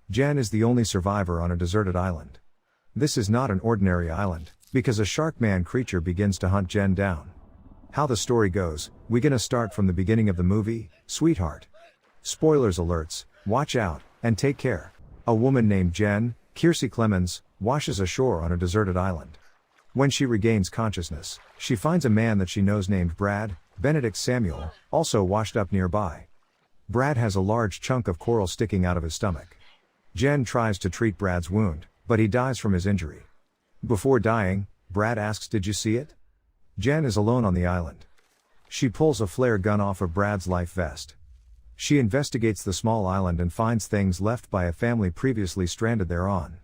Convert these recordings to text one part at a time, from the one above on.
Jen is the only survivor on a deserted island. This is not an ordinary island, because a shark-man creature begins to hunt Jen down. How the story goes, we gonna start from the beginning of the movie, Sweetheart. Spoilers alerts, watch out, and take care. A woman named Jen, Kiersey Clemens, washes ashore on a deserted island. When she regains consciousness, she finds a man that she knows named Brad, Benedict Samuel, also washed up nearby. Brad has a large chunk of coral sticking out of his stomach. Jen tries to treat Brad's wound, but he dies from his injury. Before dying, Brad asks, "Did you see it?" Jen is alone on the island. She pulls a flare gun off of Brad's life vest. She investigates the small island and finds things left by a family previously stranded thereon.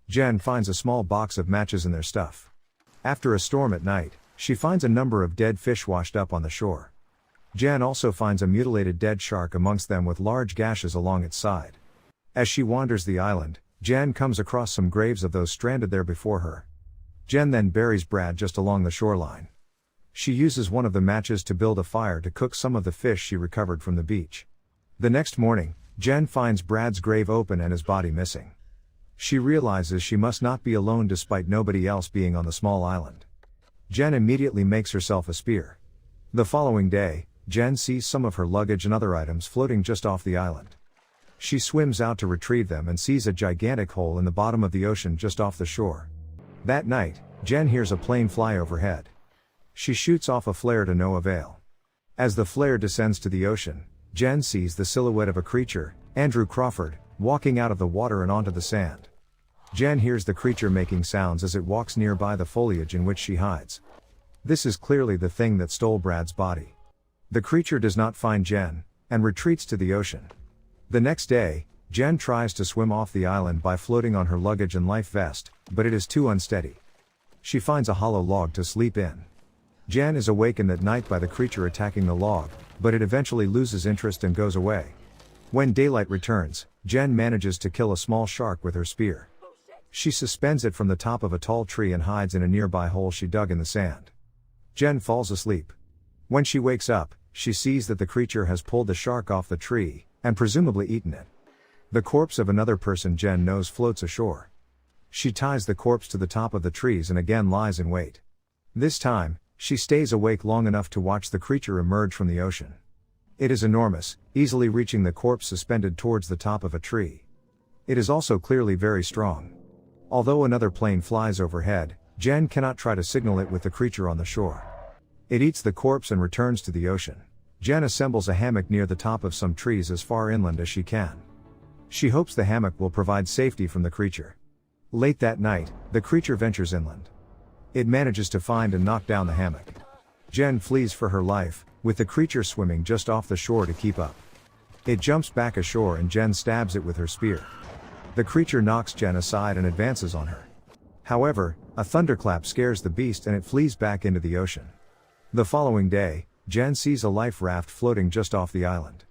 Jen finds a small box of matches in their stuff. After a storm at night, she finds a number of dead fish washed up on the shore. Jen also finds a mutilated dead shark amongst them with large gashes along its side. As she wanders the island, Jen comes across some graves of those stranded there before her. Jen then buries Brad just along the shoreline. She uses one of the matches to build a fire to cook some of the fish she recovered from the beach. The next morning, Jen finds Brad's grave open and his body missing. She realizes she must not be alone despite nobody else being on the small island. Jen immediately makes herself a spear. The following day, Jen sees some of her luggage and other items floating just off the island. She swims out to retrieve them and sees a gigantic hole in the bottom of the ocean just off the shore. That night, Jen hears a plane fly overhead. She shoots off a flare to no avail. As the flare descends to the ocean, Jen sees the silhouette of a creature, Andrew Crawford, walking out of the water and onto the sand. Jen hears the creature making sounds as it walks nearby the foliage in which she hides. This is clearly the thing that stole Brad's body. The creature does not find Jen, and retreats to the ocean. The next day, Jen tries to swim off the island by floating on her luggage and life vest, but it is too unsteady. She finds a hollow log to sleep in. Jen is awakened at night by the creature attacking the log, but it eventually loses interest and goes away. When daylight returns, Jen manages to kill a small shark with her spear. She suspends it from the top of a tall tree and hides in a nearby hole she dug in the sand. Jen falls asleep. When she wakes up, she sees that the creature has pulled the shark off the tree, and presumably eaten it. The corpse of another person Jen knows floats ashore. She ties the corpse to the top of the trees and again lies in wait. This time, she stays awake long enough to watch the creature emerge from the ocean. It is enormous, easily reaching the corpse suspended towards the top of a tree. It is also clearly very strong. Although another plane flies overhead, Jen cannot try to signal it with the creature on the shore. It eats the corpse and returns to the ocean. Jen assembles a hammock near the top of some trees as far inland as she can. She hopes the hammock will provide safety from the creature. Late that night, the creature ventures inland. It manages to find and knock down the hammock. Jen flees for her life, with the creature swimming just off the shore to keep up. It jumps back ashore and Jen stabs it with her spear. The creature knocks Jen aside and advances on her. However, a thunderclap scares the beast and it flees back into the ocean. The following day, Jen sees a life raft floating just off the island.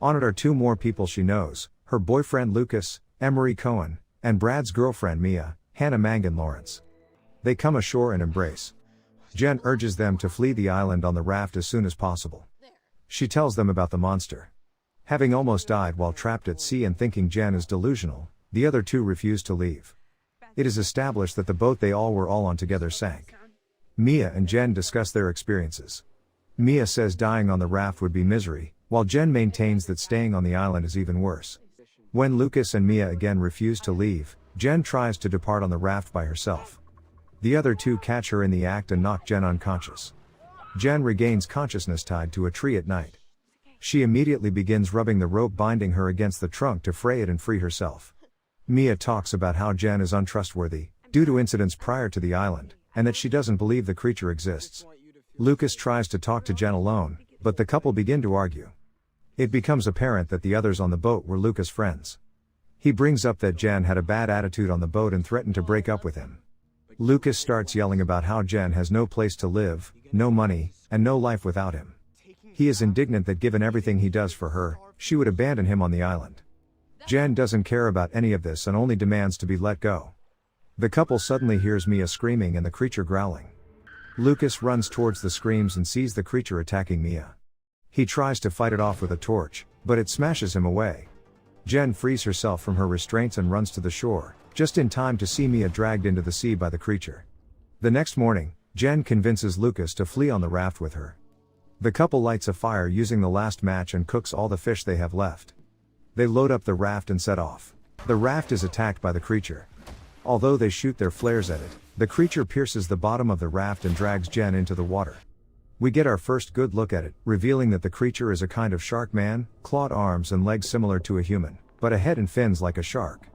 On it are two more people she knows, her boyfriend Lucas, Emery Cohen, and Brad's girlfriend Mia, Hannah Mangan Lawrence. They come ashore and embrace. Jen urges them to flee the island on the raft as soon as possible. She tells them about the monster. Having almost died while trapped at sea and thinking Jen is delusional, the other two refuse to leave. It is established that the boat they all were on together sank. Mia and Jen discuss their experiences. Mia says dying on the raft would be misery, while Jen maintains that staying on the island is even worse. When Lucas and Mia again refuse to leave, Jen tries to depart on the raft by herself. The other two catch her in the act and knock Jen unconscious. Jen regains consciousness tied to a tree at night. She immediately begins rubbing the rope binding her against the trunk to fray it and free herself. Mia talks about how Jen is untrustworthy, due to incidents prior to the island, and that she doesn't believe the creature exists. Lucas tries to talk to Jen alone, but the couple begin to argue. It becomes apparent that the others on the boat were Lucas' friends. He brings up that Jen had a bad attitude on the boat and threatened to break up with him. Lucas starts yelling about how Jen has no place to live, no money, and no life without him. He is indignant that given everything he does for her, she would abandon him on the island. Jen doesn't care about any of this and only demands to be let go. The couple suddenly hears Mia screaming and the creature growling. Lucas runs towards the screams and sees the creature attacking Mia. He tries to fight it off with a torch, but it smashes him away. Jen frees herself from her restraints and runs to the shore, just in time to see Mia dragged into the sea by the creature. The next morning, Jen convinces Lucas to flee on the raft with her. The couple lights a fire using the last match and cooks all the fish they have left. They load up the raft and set off. The raft is attacked by the creature. Although they shoot their flares at it, the creature pierces the bottom of the raft and drags Jen into the water. We get our first good look at it, revealing that the creature is a kind of shark man, clawed arms and legs similar to a human, but a head and fins like a shark.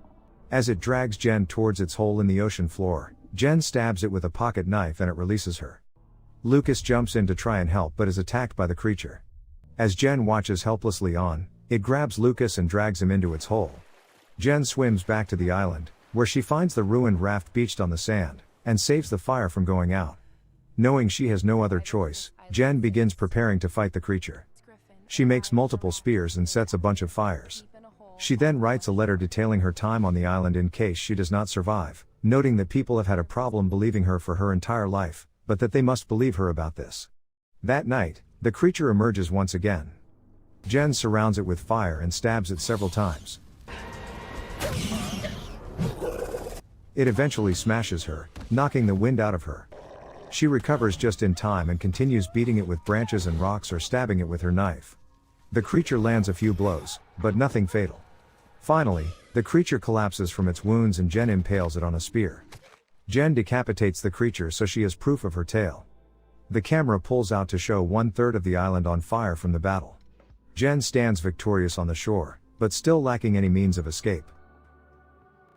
As it drags Jen towards its hole in the ocean floor, Jen stabs it with a pocket knife and it releases her. Lucas jumps in to try and help but is attacked by the creature. As Jen watches helplessly on, it grabs Lucas and drags him into its hole. Jen swims back to the island, where she finds the ruined raft beached on the sand, and saves the fire from going out. Knowing she has no other choice, Jen begins preparing to fight the creature. She makes multiple spears and sets a bunch of fires. She then writes a letter detailing her time on the island in case she does not survive, noting that people have had a problem believing her for her entire life, but that they must believe her about this. That night, the creature emerges once again. Jen surrounds it with fire and stabs it several times. It eventually smashes her, knocking the wind out of her. She recovers just in time and continues beating it with branches and rocks or stabbing it with her knife. The creature lands a few blows, but nothing fatal. Finally, the creature collapses from its wounds and Jen impales it on a spear. Jen decapitates the creature so she has proof of her tale. The camera pulls out to show 1/3 of the island on fire from the battle. Jen stands victorious on the shore, but still lacking any means of escape.